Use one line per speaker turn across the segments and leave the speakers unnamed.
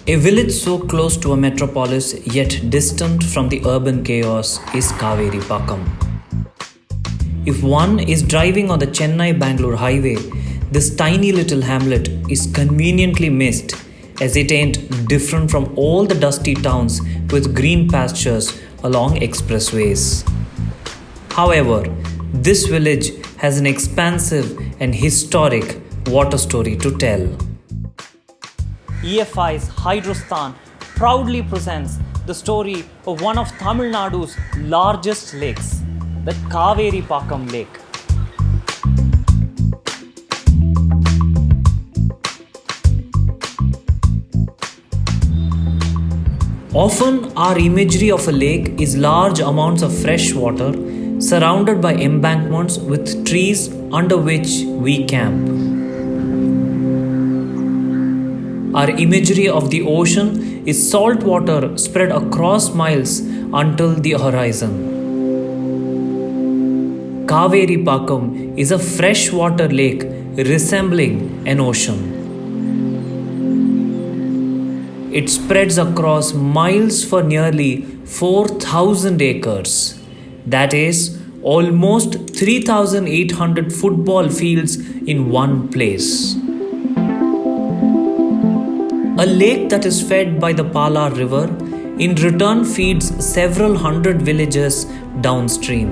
A village so close to a metropolis yet distant from the urban chaos is Kaveri Pakam. If one is driving on the Chennai-Bangalore highway, this tiny little hamlet is conveniently missed as it ain't different from all the dusty towns with green pastures along expressways. However, this village has an expansive and historic water story to tell.
EFI's Hydrostan proudly presents the story of one of Tamil Nadu's largest lakes, the Kaveri Pakam Lake.
Often, our imagery of a lake is large amounts of fresh water surrounded by embankments with trees under which we camp. Our imagery of the ocean is salt water spread across miles until the horizon. Kaveri Pakam is a freshwater lake resembling an ocean. It spreads across miles for nearly 4,000 acres. That is almost 3,800 football fields in one place. A lake that is fed by the Palar River in return feeds several hundred villages downstream.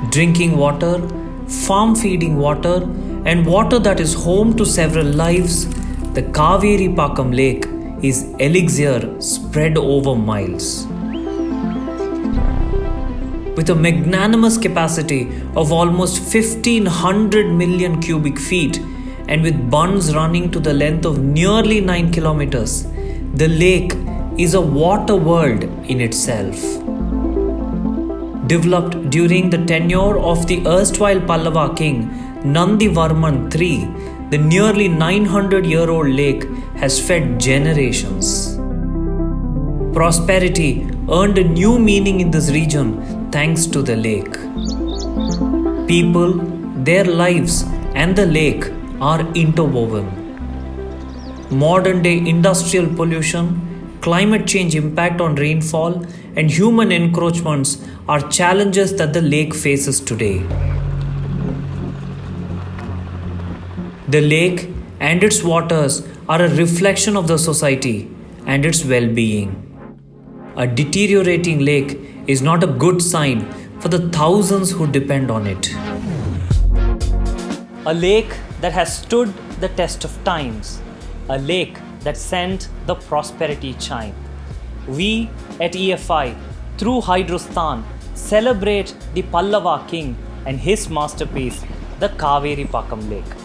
Drinking water, farm feeding water, and water that is home to several lives, the Kaveri Pakam Lake is elixir spread over miles. With a magnanimous capacity of almost 1,500 million cubic feet, and with bunds running to the length of nearly 9 kilometers, the lake is a water world in itself. Developed during the tenure of the erstwhile Pallava king Nandivarman III, the nearly 900-year-old lake has fed generations. Prosperity earned a new meaning in this region thanks to the lake. People, their lives, and the lake are interwoven. Modern day industrial pollution, climate change impact on rainfall, and human encroachments are challenges that the lake faces today. The lake and its waters are a reflection of the society and its well-being. A deteriorating lake is not a good sign for the thousands who depend on it.
A lake that has stood the test of times, a lake that sent the prosperity chime. We at EFI, through Hydrostan, celebrate the Pallava king and his masterpiece, the Kaveri Pakam Lake.